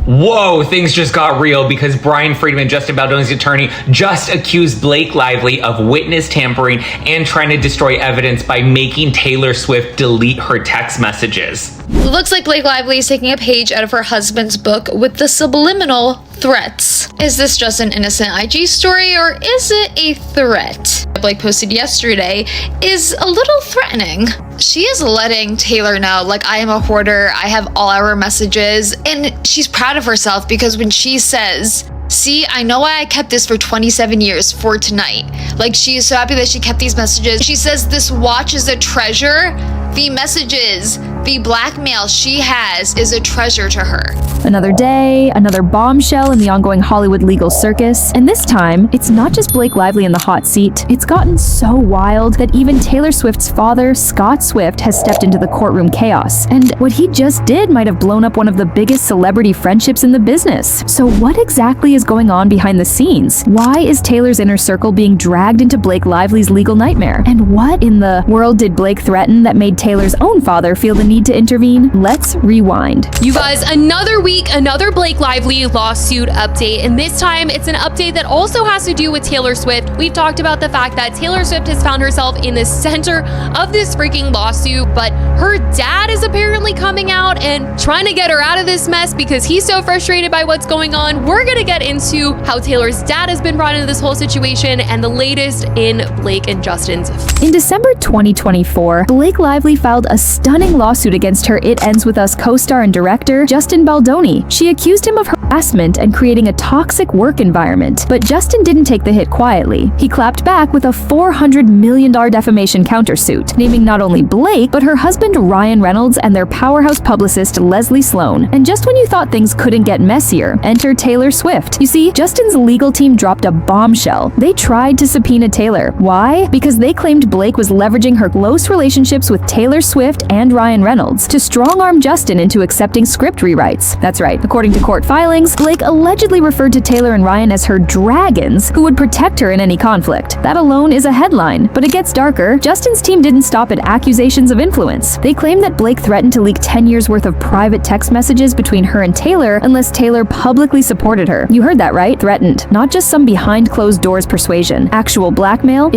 Whoa, things just got real because Brian Friedman, Justin Baldoni's attorney, just accused Blake Lively of witness tampering and trying to destroy evidence by making Taylor Swift delete her text messages. It looks like Blake Lively is taking a page out of her husband's book with the subliminal threats. Is this just an innocent IG story or is it a threat? Blake posted yesterday is a little threatening. She is letting Taylor know, like, I am a hoarder, I have all our messages, and she's proud of herself because when she says, see, I know why I kept this for 27 years for tonight. Like, she is so happy that she kept these messages. She says this watch is a treasure. The messages, the blackmail she has is a treasure to her. Another day, another bombshell in the ongoing Hollywood legal circus. And this time, it's not just Blake Lively in the hot seat. It's gotten so wild that even Taylor Swift's father, Scott Swift, has stepped into the courtroom chaos. And what he just did might have blown up one of the biggest celebrity friendships in the business. So what exactly is going on behind the scenes? Why is Taylor's inner circle being dragged into Blake Lively's legal nightmare? And what in the world did Blake threaten that made Taylor's own father feel the need to intervene? Let's rewind. You guys, another week, another Blake Lively lawsuit update, and this time it's an update that also has to do with Taylor Swift. We've talked about the fact that Taylor Swift has found herself in the center of this freaking lawsuit, but her dad is apparently coming out and trying to get her out of this mess because he's so frustrated by what's going on. We're gonna get into how Taylor's dad has been brought into this whole situation and the latest in Blake and Justin's. In December 2024, Blake Lively filed a stunning lawsuit against her It Ends With Us co-star and director, Justin Baldoni. She accused him of harassment and creating a toxic work environment. But Justin didn't take the hit quietly. He clapped back with a $400 million defamation countersuit, naming not only Blake, but her husband Ryan Reynolds and their powerhouse publicist Leslie Sloan. And just when you thought things couldn't get messier, enter Taylor Swift. You see, Justin's legal team dropped a bombshell. They tried to subpoena Taylor. Why? Because they claimed Blake was leveraging her close relationships with Taylor Swift and Ryan Reynolds to strong-arm Justin into accepting script rewrites. That's right. According to court filings, Blake allegedly referred to Taylor and Ryan as her dragons who would protect her in any conflict. That alone is a headline, but it gets darker. Justin's team didn't stop at accusations of influence. They claimed that Blake threatened to leak 10 years worth of private text messages between her and Taylor unless Taylor publicly supported her. You heard that right? Threatened. Not just some behind closed doors persuasion. Actual blackmail.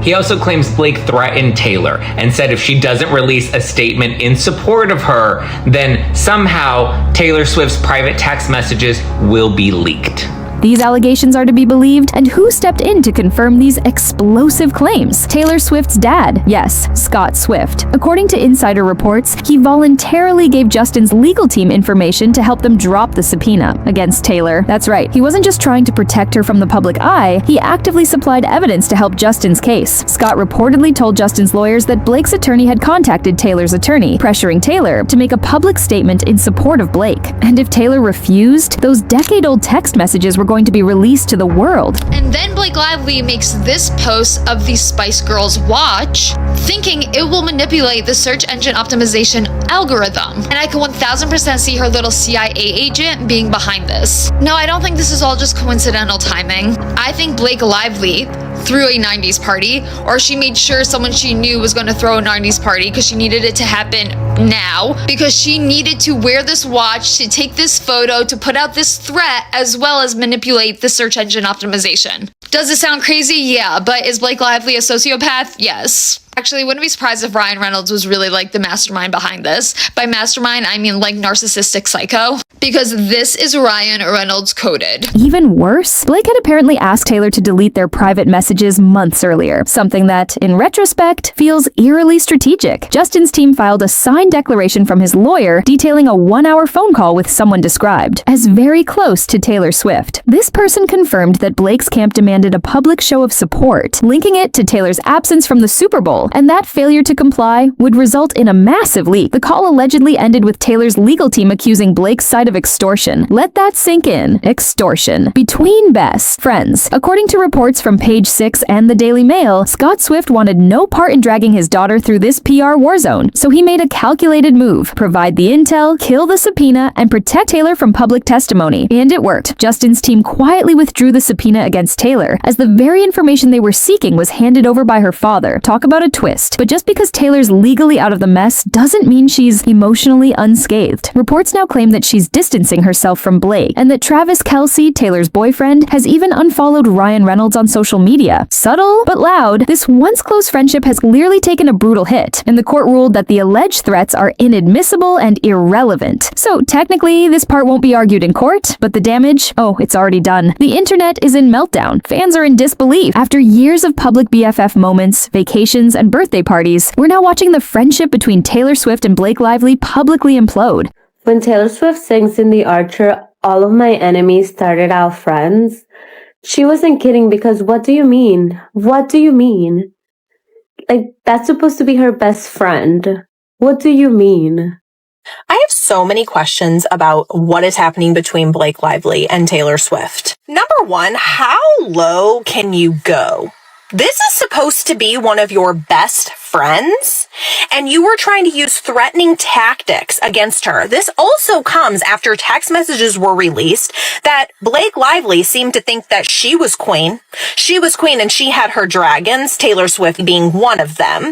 He also claims Blake threatened Taylor and said if she doesn't release a statement in support of her, then somehow Taylor Swift's private text messages will be leaked. These allegations are to be believed, and who stepped in to confirm these explosive claims? Taylor Swift's dad. Yes, Scott Swift. According to insider reports, he voluntarily gave Justin's legal team information to help them drop the subpoena against Taylor. That's right, he wasn't just trying to protect her from the public eye, he actively supplied evidence to help Justin's case. Scott reportedly told Justin's lawyers that Blake's attorney had contacted Taylor's attorney, pressuring Taylor to make a public statement in support of Blake. And if Taylor refused, those decade-old text messages were going to be released to the world. And then Blake Lively makes this post of the Spice Girls watch, thinking it will manipulate the search engine optimization algorithm. And I can 1000% see her little CIA agent being behind this. No, I don't think this is all just coincidental timing. I think Blake Lively threw a 90s party, or she made sure someone she knew was going to throw a 90s party because she needed it to happen now, because she needed to wear this watch, to take this photo, to put out this threat, as well as manipulate the search engine optimization. Does it sound crazy? Yeah, but is Blake Lively a sociopath? Yes. Actually, wouldn't be surprised if Ryan Reynolds was really like the mastermind behind this. By mastermind, I mean like narcissistic psycho. Because this is Ryan Reynolds coded. Even worse, Blake had apparently asked Taylor to delete their private messages months earlier, something that, in retrospect, feels eerily strategic. Justin's team filed a signed declaration from his lawyer detailing a 1-hour phone call with someone described as very close to Taylor Swift. This person confirmed that Blake's camp demanded a public show of support, linking it to Taylor's absence from the Super Bowl, and that failure to comply would result in a massive leak. The call allegedly ended with Taylor's legal team accusing Blake's side of extortion. Let that sink in. Extortion. Between best friends. According to reports from Page 6 and the Daily Mail, Scott Swift wanted no part in dragging his daughter through this PR war zone, so he made a calculated calculated move: provide the intel, kill the subpoena, and protect Taylor from public testimony. And it worked. Justin's team quietly withdrew the subpoena against Taylor, as the very information they were seeking was handed over by her father. Talk about a twist. But just because Taylor's legally out of the mess doesn't mean she's emotionally unscathed. Reports now claim that she's distancing herself from Blake, and that Travis Kelce, Taylor's boyfriend, has even unfollowed Ryan Reynolds on social media. Subtle but loud, this once close friendship has clearly taken a brutal hit, and the court ruled that the alleged threats are inadmissible and irrelevant. So technically, this part won't be argued in court, but the damage, oh, it's already done. The internet is in meltdown. Fans are in disbelief. After years of public BFF moments, vacations, and birthday parties, we're now watching the friendship between Taylor Swift and Blake Lively publicly implode. When Taylor Swift sings in The Archer, all of my enemies started out friends, she wasn't kidding, because what do you mean? What do you mean? Like, that's supposed to be her best friend. What do you mean? I have so many questions about what is happening between Blake Lively and Taylor Swift. Number one, how low can you go? This is supposed to be one of your best friends, and you were trying to use threatening tactics against her. This also comes after text messages were released that Blake Lively seemed to think that she was queen. She was queen and she had her dragons, Taylor Swift being one of them.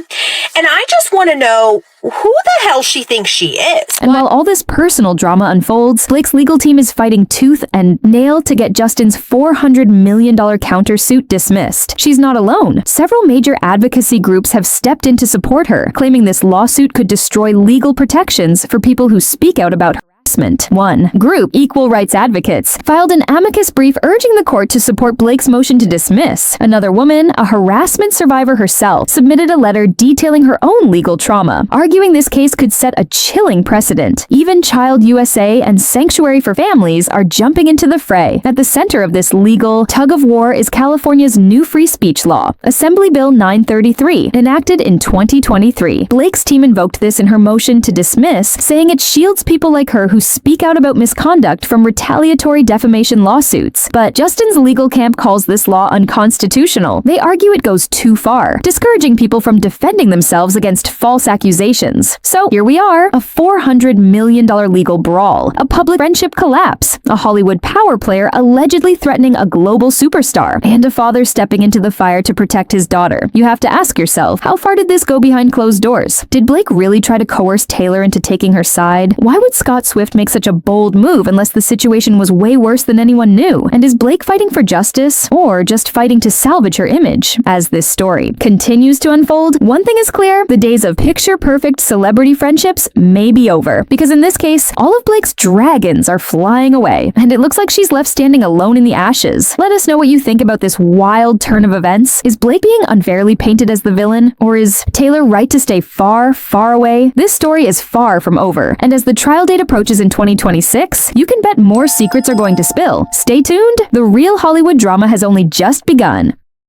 And I just want to know who the hell she thinks she is. And while all this personal drama unfolds, Blake's legal team is fighting tooth and nail to get Justin's $400 million countersuit dismissed. She's not alone. Several major advocacy groups have stepped in to support her, claiming this lawsuit could destroy legal protections for people who speak out about harassment. One group, Equal Rights Advocates, filed an amicus brief urging the court to support Blake's motion to dismiss. Another woman, a harassment survivor herself, submitted a letter detailing her own legal trauma, arguing this case could set a chilling precedent. Even Child USA and Sanctuary for Families are jumping into the fray. At the center of this legal tug-of-war is California's new free speech law, Assembly Bill 933, enacted in 2023. Blake's team invoked this in her motion to dismiss, saying it shields people like her who speak out about misconduct from retaliatory defamation lawsuits. But Justin's legal camp calls this law unconstitutional. They argue it goes too far, discouraging people from defending themselves against false accusations. So here we are, a $400 million legal brawl, a public friendship collapse, a Hollywood power player allegedly threatening a global superstar, and a father stepping into the fire to protect his daughter. You have to ask yourself, how far did this go behind closed doors? Did Blake really try to coerce Taylor into taking her side? Why would Scott Swift make such a bold move unless the situation was way worse than anyone knew? And is Blake fighting for justice, or just fighting to salvage her image? As this story continues to unfold, one thing is clear: the days of picture-perfect celebrity friendships may be over. Because in this case, all of Blake's dragons are flying away, and it looks like she's left standing alone in the ashes. Let us know what you think about this wild turn of events. Is Blake being unfairly painted as the villain, or is Taylor right to stay far, far away? This story is far from over, and as the trial date approaches in 2026, you can bet more secrets are going to spill. Stay tuned, the real Hollywood drama has only just begun.